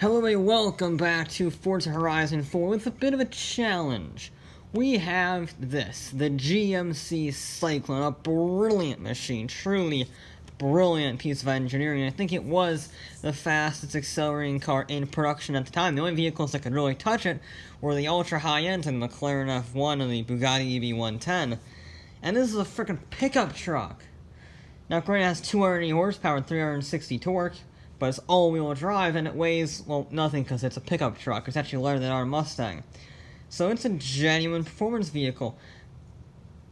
Hello everybody, welcome back to Forza Horizon 4 with a bit of a challenge. We have this, the GMC Syclone, a brilliant machine, truly brilliant piece of engineering. I think it was the fastest accelerating car in production at the time. The only vehicles that could really touch it were the ultra high-end, the McLaren F1 and the Bugatti EV110. And this is a freaking pickup truck. Now granted it has 280 horsepower and 360 torque, but it's all-wheel drive, and it weighs, well, nothing because it's a pickup truck. It's actually lighter than our Mustang. So it's a genuine performance vehicle.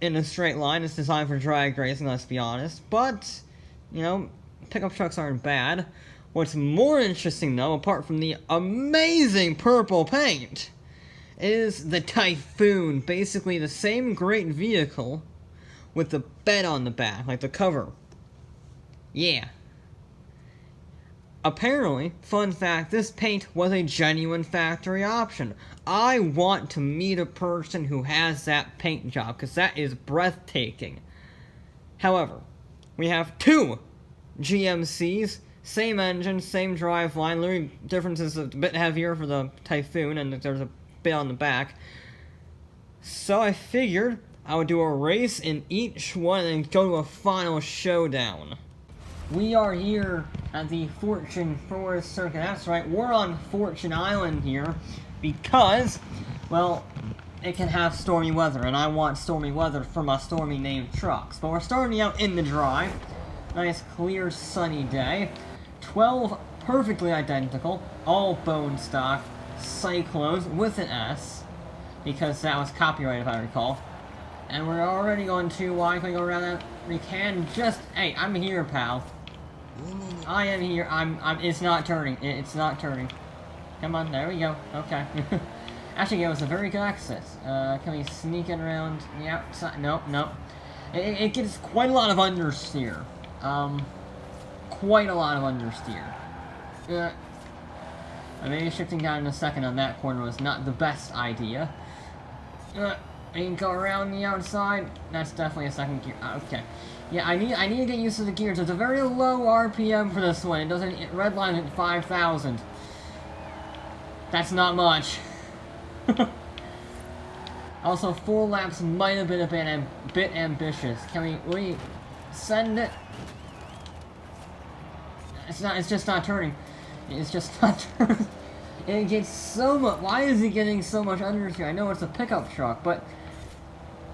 In a straight line, it's designed for drag racing, let's be honest. But, you know, pickup trucks aren't bad. What's more interesting, though, apart from the amazing purple paint, is the Typhoon. Basically the same great vehicle with the bed on the back, like the cover. Yeah. Apparently, fun fact, this paint was a genuine factory option. I want to meet a person who has that paint job, because that is breathtaking. However, we have two GMCs, same engine, same driveline. The only difference is a bit heavier for the Typhoon, and there's a bit on the back. So I figured I would do a race in each one and go to a final showdown. We are here at the Fortune Forest Circuit. That's right, we're on Fortune Island here because, well, it can have stormy weather, and I want stormy weather for my stormy named trucks. But we're starting out in the drive. Nice, clear, sunny day. 12 perfectly identical, all bone stock Cyclones with an S, because that was copyright if I recall. And we're already going to, why can we go around that? We can just, hey, I'm here, pal. I am here. It's not turning. It's not turning. Come on, there we go. Okay. Actually, it was a very good exit. Can we sneak it around the outside? Nope, nope. It gets quite a lot of understeer. Quite a lot of understeer. Maybe shifting down in a second on that corner was not the best idea. I can go around the outside. That's definitely a second gear. Okay. Yeah, I need to get used to the gears. It's a very low RPM for this one. It redlines at 5,000. That's not much. Also, 4 laps might have been a bit ambitious. Can we send it? It's just not turning. It's just not turning. It gets so much. Why is it getting so much understeer? I know it's a pickup truck, but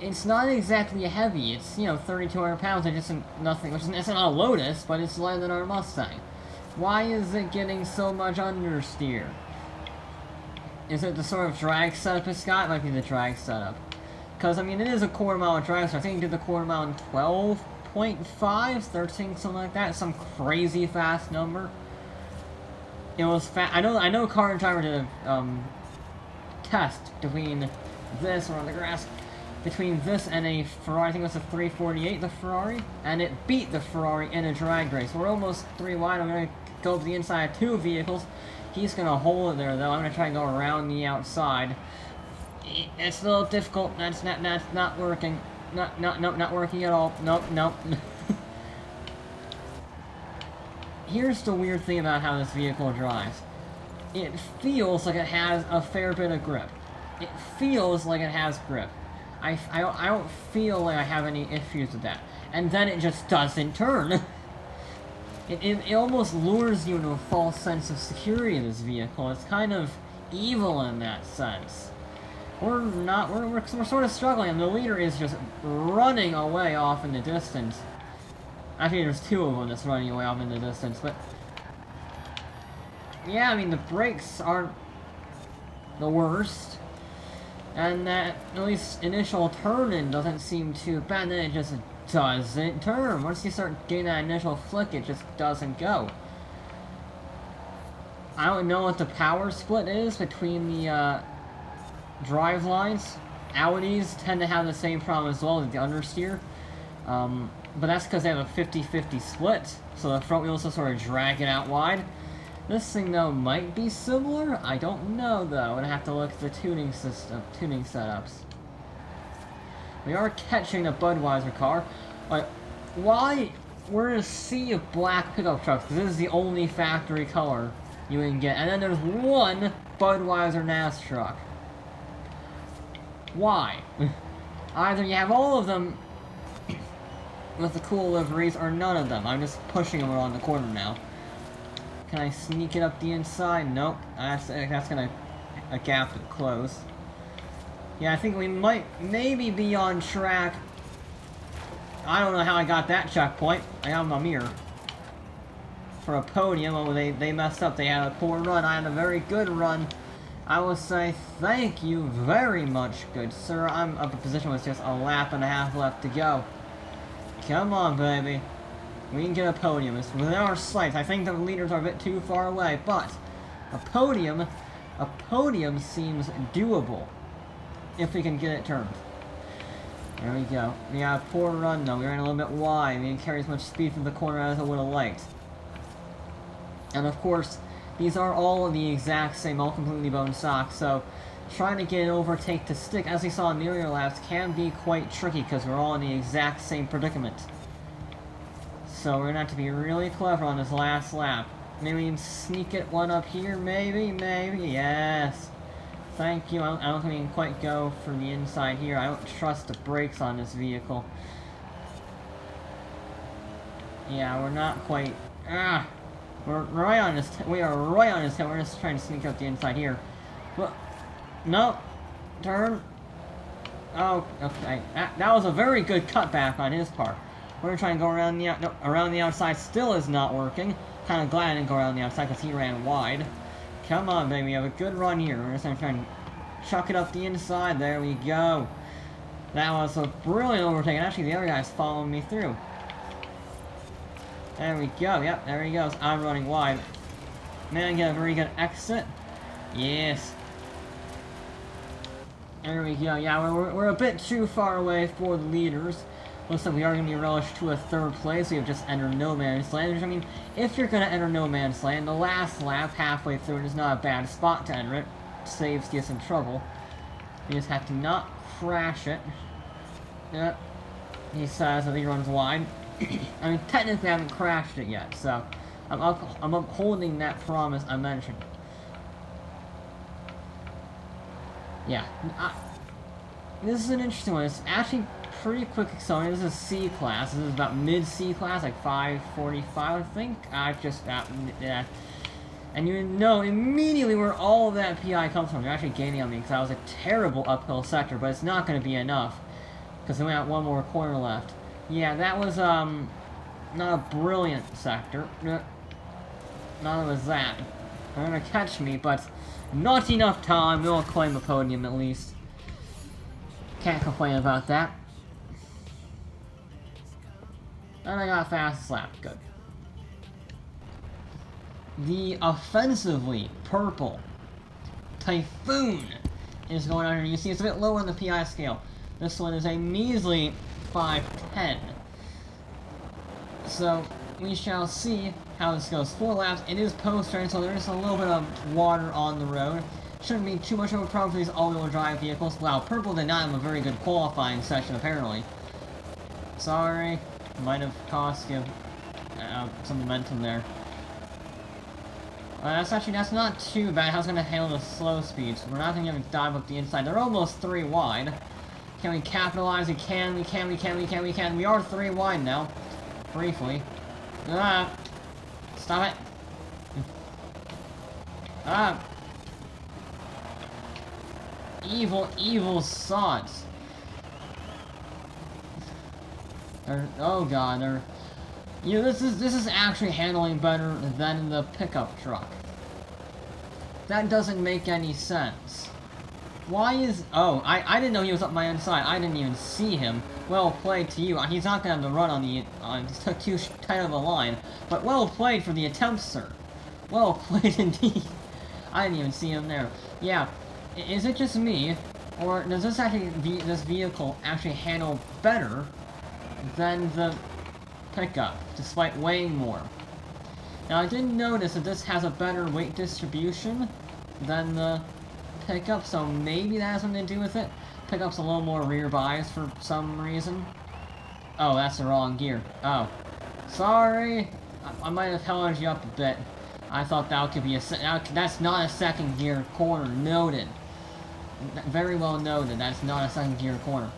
it's not exactly a heavy. It's, you know, 3,200 pounds. It isn't nothing. It's not a Lotus, but it's lighter than our Mustang. Why is it getting so much understeer? Is it the sort of drag setup it's got? It might be the drag setup. Because, I mean, it is a quarter-mile drag, so I think it did the quarter-mile in 12.5, 13, something like that. Some crazy fast number. It was fast. I know Car and Driver did a test between this, or on the grass, between this and a Ferrari. I think it was a 348, the Ferrari, and it beat the Ferrari in a drag race. We're almost 3 wide. I'm going to go to the inside of 2 vehicles. He's going to hold it there, though. I'm going to try and go around the outside. It's a little difficult. That's not working. Not working at all. Nope. Here's the weird thing about how this vehicle drives. It feels like it has a fair bit of grip. It feels like it has grip. I don't feel like I have any issues with that. And then it just doesn't turn. It almost lures you into a false sense of security in this vehicle. It's kind of evil in that sense. We're sort of struggling, and the leader is just running away off in the distance. Actually, there's 2 of them that's running away off in the distance, but yeah, I mean, the brakes aren't the worst. And that, at least, initial turn-in doesn't seem too bad, and then it just doesn't turn. Once you start getting that initial flick, it just doesn't go. I don't know what the power split is between the drive lines. Audis tend to have the same problem as well as the understeer. But that's because they have a 50-50 split, so the front wheels will sort of drag it out wide. This thing, though, might be similar. I don't know, though. I'd have to look at the tuning setups. We are catching a Budweiser car. Like, why? We're in a sea of black pickup trucks, because this is the only factory color you can get. And then there's one Budweiser NAS truck. Why? Either you have all of them with the cool liveries, or none of them. I'm just pushing them around the corner now. Can I sneak it up the inside? Nope. That's gonna a gap to close. Yeah, I think we might maybe be on track. I don't know how I got that checkpoint. I have a mirror. For a podium, oh, they messed up. They had a poor run. I had a very good run. I will say thank you very much, good sir. I'm up in position with just a lap and a half left to go. Come on, baby. We can get a podium. It's within our sights. I think the leaders are a bit too far away, but a podium seems doable if we can get it turned. There we go. We got a poor run though. We ran a little bit wide. We didn't carry as much speed through the corner as I would have liked. And of course, these are all the exact same, all completely bone stock, so trying to get an overtake to stick, as we saw in the earlier laps, can be quite tricky because we're all in the exact same predicament. So we're gonna have to be really clever on this last lap. Maybe we can sneak it one up here, maybe, yes. Thank you. I don't think we can quite go from the inside here. I don't trust the brakes on this vehicle. Yeah, we're not quite... We're right on this... We are right on this tail. We're just trying to sneak up the inside here. But... No. Turn. Oh, okay. That was a very good cutback on his part. We're trying to go around the... No, around the outside still is not working. Kind of glad I didn't go around the outside because he ran wide. Come on, baby. We have a good run here. We're just going to try and chuck it up the inside. There we go. That was a brilliant overtake. And actually, the other guy's following me through. There we go. Yep, there he goes. I'm running wide. Man, get a very good exit. Yes. There we go. Yeah, we're a bit too far away for the leaders. Looks like we are going to be relished to a third place. We have just entered no man's land. Which, I mean, if you're going to enter no man's land, the last lap, halfway through it, is not a bad spot to enter it. Saves you some trouble. You just have to not crash it. Yep. He says that he runs wide. I mean, technically I haven't crashed it yet, so I'm upholding that promise I mentioned. Yeah. This is an interesting one. It's actually pretty quick accelerating. This is C class. This is about mid-C class, like 545, I think. Yeah. And you know immediately where all of that PI comes from. They're actually gaining on me because that was a terrible uphill sector, but it's not going to be enough because we got one more corner left. Yeah, that was, not a brilliant sector. None was that. They're gonna catch me, but not enough time. We'll claim a podium at least. Can't complain about that. And I got a fast lap. Good. The offensively purple Typhoon is going under. You see, it's a bit lower on the PI scale. This one is a measly 510. So we shall see how this goes. 4 laps. It is post-turn, so there is a little bit of water on the road. Shouldn't be too much of a problem for these all-wheel drive vehicles. Wow, purple did not have a very good qualifying session, apparently. Sorry. Might have cost you some momentum there. That's not too bad. How's it going to handle the slow speeds? We're not going to dive up the inside. They're almost 3 wide. Can we capitalize? We can. We are 3 wide now. Briefly. Stop it. Evil sods. Oh god, you know, this is actually handling better than the pickup truck. That doesn't make any sense. Why is... Oh, I didn't know he was up my inside. I didn't even see him. Well played to you. He's not going to have to run on the... he took too tight of a line. But well played for the attempt, sir. Well played indeed. I didn't even see him there. Yeah. Is it just me? Or does this this vehicle actually handle better than the pickup, despite weighing more? Now, I did notice that this has a better weight distribution than the pickup, so maybe that has something to do with it. Pickup's a little more rear bias for some reason. Oh, that's the wrong gear. Oh. Sorry! I might have held you up a bit. I thought that could be that's not a second gear corner. Noted. Very well noted. That's not a second gear corner.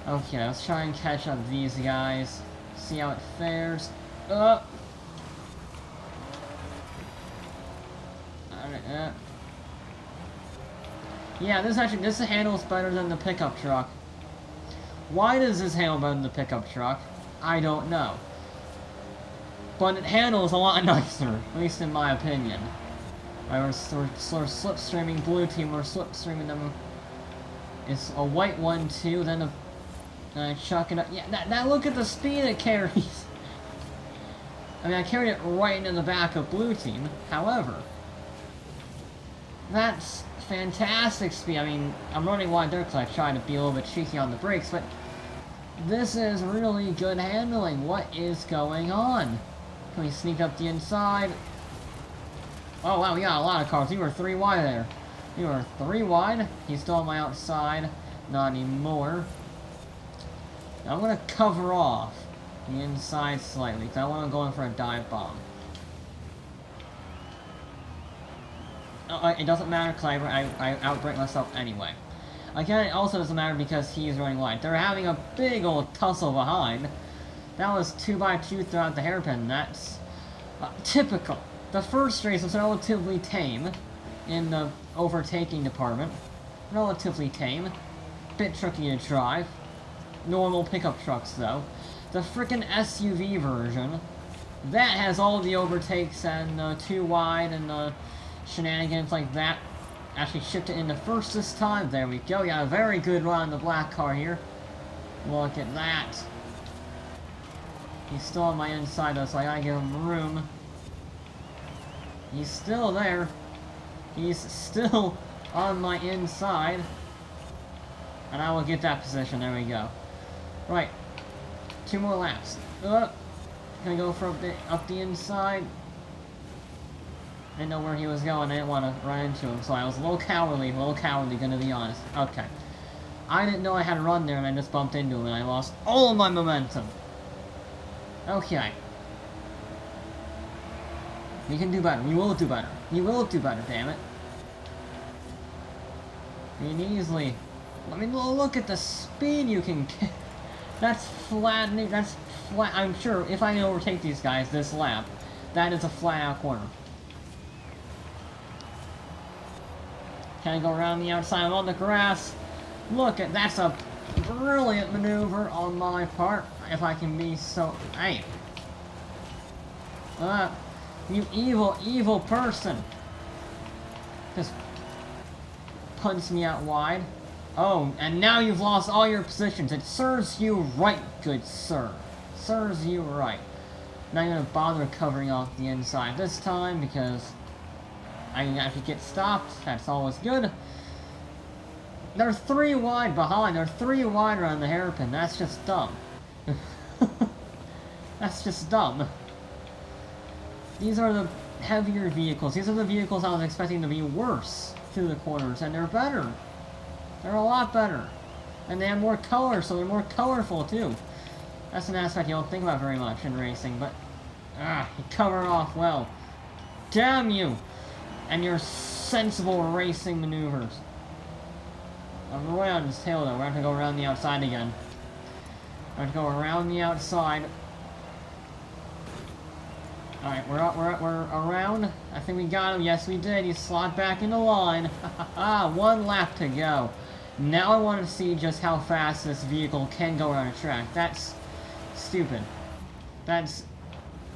Okay, let's try and catch up these guys. See how it fares. Alright, yeah, this handles better than the pickup truck. Why does this handle better than the pickup truck? I don't know. But it handles a lot nicer, at least in my opinion. We're sort of slipstreaming blue team, we're slipstreaming them. It's a white one too, then a chuck it up. Yeah, that look at the speed it carries. I mean, I carried it right into the back of blue team. However, that's fantastic speed. I mean, I'm running wide there because I tried to be a little bit cheeky on the brakes, but this is really good handling. What is going on? Can we sneak up the inside? Oh wow, we got a lot of cars. We were 3 wide there. We were 3 wide. He's still on my outside. Not anymore. I'm gonna cover off the inside slightly, because I want to go in for a dive bomb. Oh, it doesn't matter, because I outbrake myself anyway. Again, it also doesn't matter because he's running wide. They're having a big old tussle behind. That was 2x2 throughout the hairpin. That's typical. The first race was relatively tame in the overtaking department. Relatively tame. Bit tricky to drive. Normal pickup trucks, though. The frickin' SUV version, that has all the overtakes and 2 wide and shenanigans like that. Actually shipped it into first this time. There we go. Yeah, a very good run on the black car here. Look at that. He's still on my inside, though, so I gotta give him room. He's still there. He's still on my inside. And I will get that position. There we go. Right. 2 more laps. Gonna go for up the inside. I didn't know where he was going. I didn't want to run into him, so I was a little cowardly, gonna be honest. Okay. I didn't know I had to run there, and I just bumped into him, and I lost all of my momentum. Okay. We can do better. We will do better. We will do better, damn it. We can easily... I mean, look at the speed you can get. That's flattening. That's flat. I'm sure if I can overtake these guys this lap, that is a flat-out corner. Can I go around the outside? I'm on the grass. Look at that's a brilliant maneuver on my part. If I can be so... Hey. You evil, evil person. Just punch me out wide. Oh, and now you've lost all your positions. It serves you right, good sir. Serves you right. Not gonna bother covering off the inside this time because I can actually get stopped. That's always good. They're 3 wide behind. They're 3 wide around the hairpin. That's just dumb. That's just dumb. These are the heavier vehicles. These are the vehicles I was expecting to be worse through the corners, and they're better. They're a lot better. And they have more color, so they're more colorful, too. That's an aspect you don't think about very much in racing, but... you cover off well. Damn you! And your sensible racing maneuvers. I'm right on his tail, though. We're going to go around the outside again. We're going to go around the outside. Alright, we're around. I think we got him. Yes, we did. He's slot back into line. 1 lap to go. Now I want to see just how fast this vehicle can go around a track. That's stupid. That's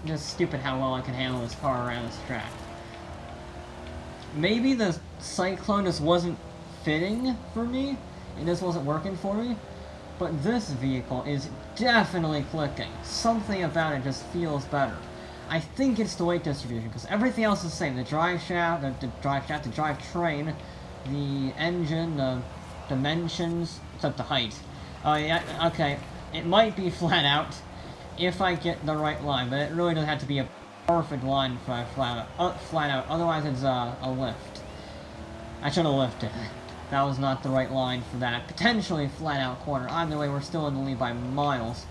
just stupid how well I can handle this car around this track. Maybe the Syclone just wasn't fitting for me. It just wasn't working for me. But this vehicle is definitely clicking. Something about it just feels better. I think it's the weight distribution, because everything else is the same. The drive shaft, the drivetrain, the engine, the dimensions, except the height. Oh yeah, okay. It might be flat out if I get the right line, but it really doesn't have to be a perfect line for flat out. Otherwise it's a lift. I should have lifted. That was not the right line for that potentially flat out corner. Either way, we're still in the lead by miles.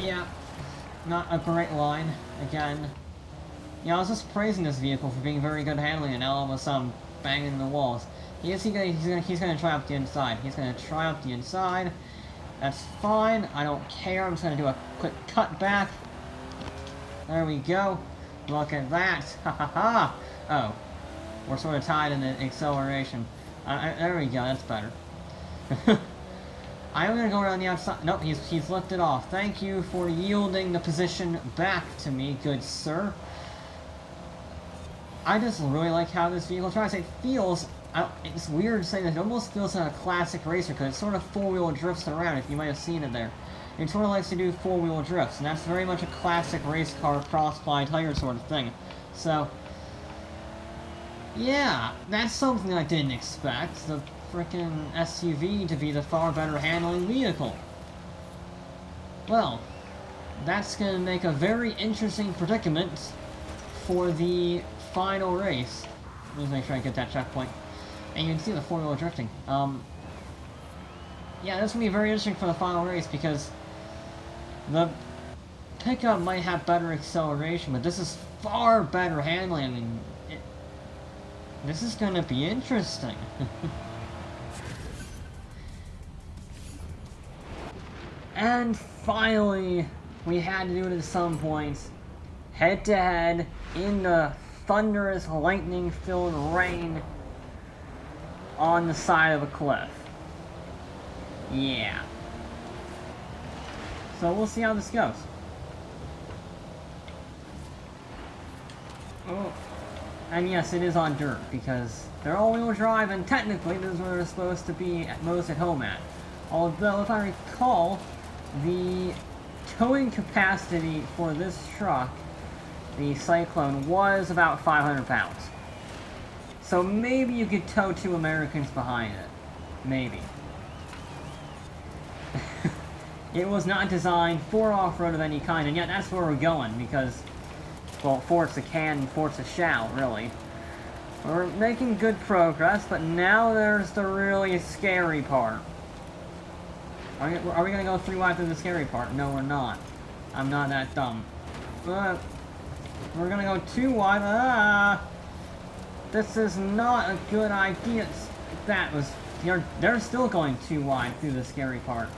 Yeah, not a great line, again. Yeah, I was just praising this vehicle for being very good handling, and now all of a sudden, banging the walls. He's gonna try up the inside. He's gonna try up the inside. That's fine, I don't care, I'm just gonna do a quick cut back. There we go. Look at that, ha ha ha! Oh, we're sort of tied in the acceleration. There we go, that's better. I'm gonna go around the outside. Nope, he's lifted off. Thank you for yielding the position back to me, good sir. I just really like how this vehicle tries. It feels... it's weird saying that. It almost feels like a classic racer, because it sort of four-wheel drifts around, if you might have seen it there. It sort of likes to do four-wheel drifts, and that's very much a classic race car cross-by tire sort of thing. So... yeah, that's something I didn't expect. The frickin' SUV to be the far better handling vehicle. Well, that's gonna make a very interesting predicament for the final race. Let me make sure I get that checkpoint. And you can see the four-wheel drifting. Yeah, that's gonna be very interesting for the final race because the pickup might have better acceleration, but this is far better handling. I mean, this is gonna be interesting. And finally, we had to do it at some point, head-to-head, in the thunderous, lightning-filled rain, on the side of a cliff. Yeah. So we'll see how this goes. Oh. And yes, it is on dirt, because they're all-wheel drive, and technically this is where they're supposed to be at most at home at. Although, if I recall, the towing capacity for this truck, the Syclone, was about 500 pounds. So maybe you could tow 2 Americans behind it. Maybe. It was not designed for off-road of any kind, and yet that's where we're going, because, well, Forza can, Forza shall, really. We're making good progress, but now there's the really scary part. Are we gonna go 3 wide through the scary part? No, we're not. I'm not that dumb. We're gonna go 2 wide. Ah! This is not a good idea. That was... They're still going 2 wide through the scary part.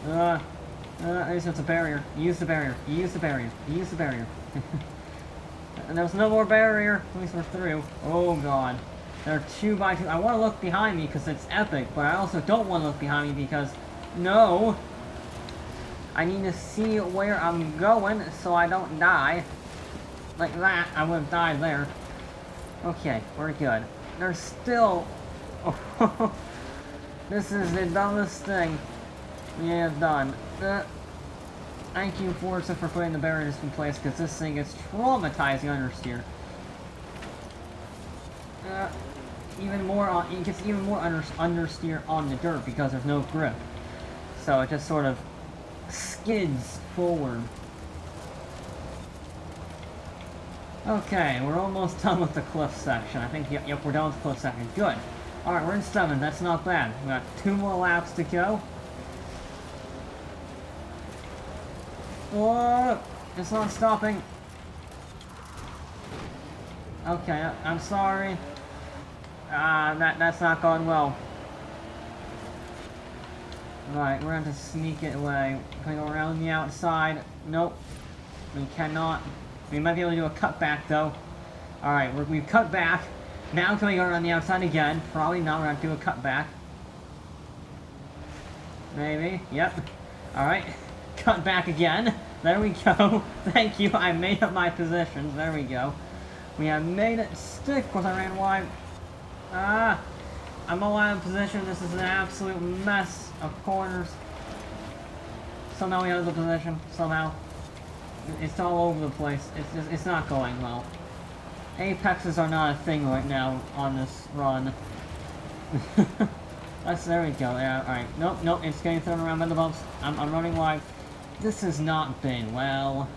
It's a barrier. Use the barrier. Use the barrier. Use the barrier. And there's no more barrier. At least we're through. Oh god. They're 2 by 2. I want to look behind me because it's epic, but I also don't want to look behind me because... no! I need to see where I'm going so I don't die. Like that, I would have died there. Okay, we're good. There's still... oh, this is the dumbest thing we have done. Thank you, Forza, for putting the barriers in place, because this thing is traumatizing understeer. It gets even more understeer on the dirt because there's no grip. So it just sort of skids forward. Okay, we're almost done with the cliff section. I think, yep, we're done with the cliff section. Good. Alright, we're in 7. That's not bad. We got 2 more laps to go. Oh, it's not stopping. Okay, I'm sorry. That's not going well. Right, we're going to sneak it away. Can we go around the outside? Nope. We cannot. We might be able to do a cutback, though. Alright, we've cut back. Now can we go around the outside again? Probably not. We're going to do a cutback. Maybe. Yep. Alright. Cut back again. There we go. Thank you. I made up my positions. There we go. We have made it stick because I ran wide. I'm all out of position. This is an absolute mess of corners. Somehow we have the position. Somehow. It's all over the place. It's not going well. Apexes are not a thing right now on this run. There we go. Yeah, alright. Nope, it's getting thrown around by the bumps. I'm running wide. This has not been well.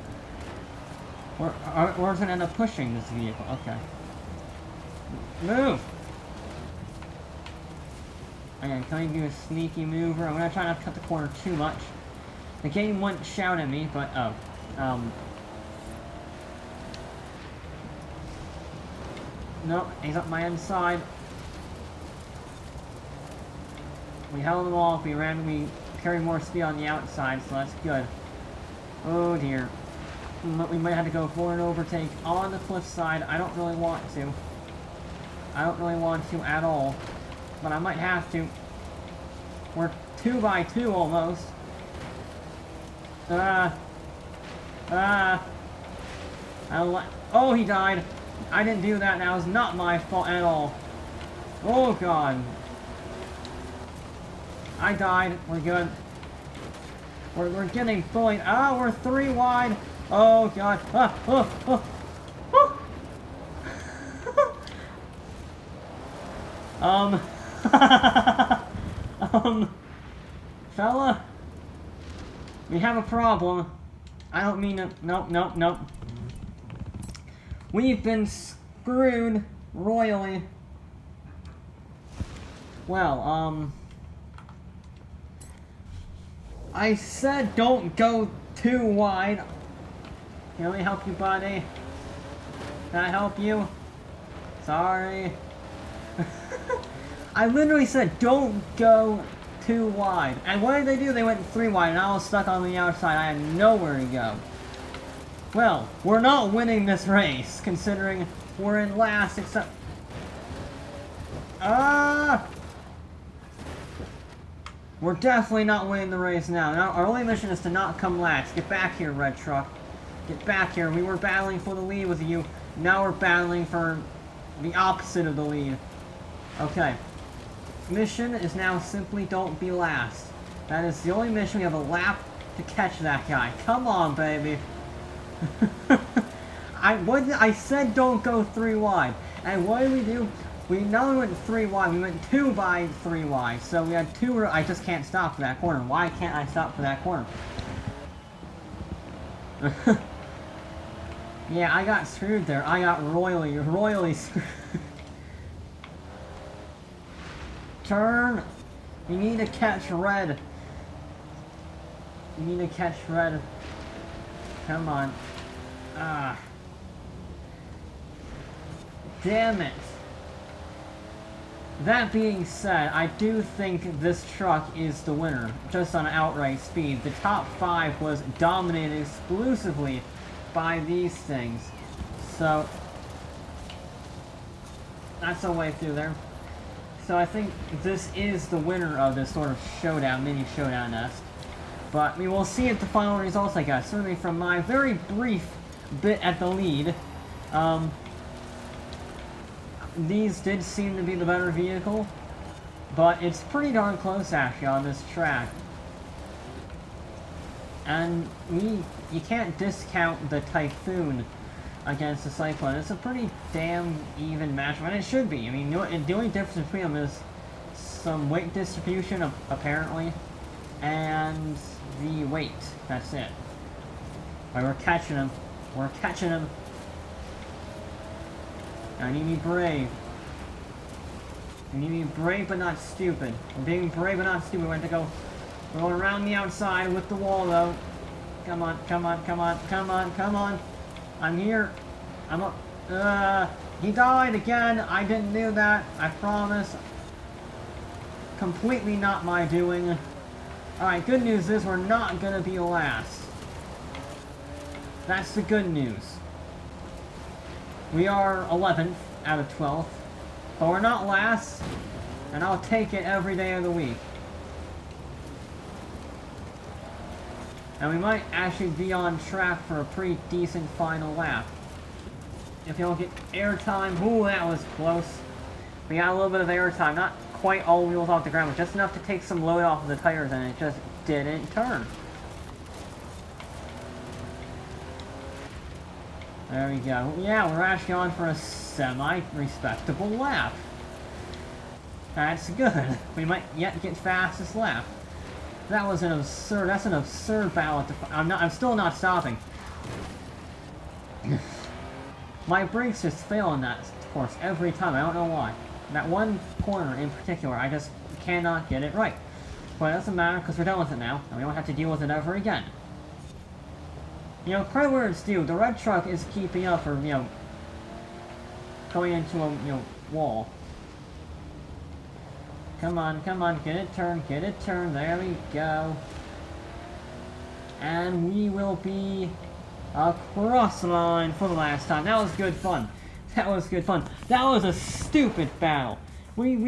We're gonna end up pushing this vehicle. Okay. Move! Again, can I do a sneaky mover? I'm gonna try not to cut the corner too much. The game wouldn't shout at me, but, nope, he's up my inside. We held him off, we carried more speed on the outside, so that's good. Oh dear. We might have to go for an overtake on the cliff side. I don't really want to. I don't really want to at all. But I might have to. We're 2x2 almost. Oh, he died. I didn't do that. That was not my fault at all. Oh, God. I died. We're good. We're getting bullied. Ah, we're 3 wide. Oh, God. Ah, oh, oh. Fella, we have a problem. I don't mean to, nope. We've been screwed royally. Well, I said don't go too wide. Can I help you, buddy? Can I help you? Sorry. I literally said don't go too wide. And what did they do? They went 3 wide and I was stuck on the outside. I had nowhere to go. Well, we're not winning this race, considering we're in last, except... We're definitely not winning the race now. Now, our only mission is to not come last. Get back here, red truck. Get back here. We were battling for the lead with you. Now we're battling for the opposite of the lead. Okay. Mission is now simply don't be last. That is the only mission. We have a lap to catch that guy. Come on, baby. I said don't go 3 wide. And what did we do? We not only went 3 wide, we went 2 by 3 wide. So we had 2. I just can't stop for that corner. Why can't I stop for that corner? Yeah, I got screwed there. I got royally screwed. Turn! You need to catch red. You need to catch red. Come on. Ah. Damn it. That being said, I do think this truck is the winner, just on outright speed. The top 5 was dominated exclusively by these things. So, that's a way through there. So I think this is the winner of this sort of showdown, mini showdown nest. But we will see at the final results, I guess. Certainly from my very brief bit at the lead, these did seem to be the better vehicle, but it's pretty darn close actually on this track. And you can't discount the Typhoon against the Syclone. It's a pretty damn even match, and it should be. I mean, the only difference between them is some weight distribution, apparently, and the weight. That's it. But we're catching them. We're catching them. I need to be brave. We need to be brave but not stupid. We're being brave but not stupid. We're going around the outside with the wall, though. Come on, come on, come on, come on, come on. I'm here. He died again. I didn't do that. I promise. Completely not my doing. Alright, good news is we're not gonna be last. That's the good news. We are 11th out of 12th. But we're not last. And I'll take it every day of the week. And we might actually be on track for a pretty decent final lap. If you don't get airtime, ooh, that was close. We got a little bit of airtime, not quite all wheels off the ground, but just enough to take some load off of the tires, and it just didn't turn. There we go. Yeah, we're actually on for a semi-respectable lap. That's good. We might yet get fastest lap. That was that's an absurd battle at the I'm still not stopping. My brakes just fail on that course every time. I don't know why. That one corner in particular, I just cannot get it right. But it doesn't matter, because we're done with it now, and we don't have to deal with it ever again. You know, credit where it's due, the red truck is keeping up for, you know, going into a, you know, wall. Come on, get it turned, there we go. And we will be across the line for the last time. That was good fun. That was a stupid battle. We've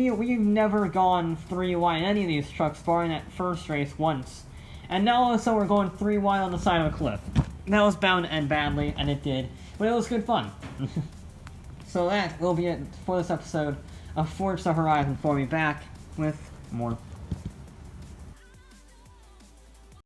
never gone 3 wide in any of these trucks, barring that first race once. And now all of a sudden we're going 3 wide on the side of a cliff. That was bound to end badly, and it did. But it was good fun. So that will be it for this episode of Forza Horizon 4. We'll be back with more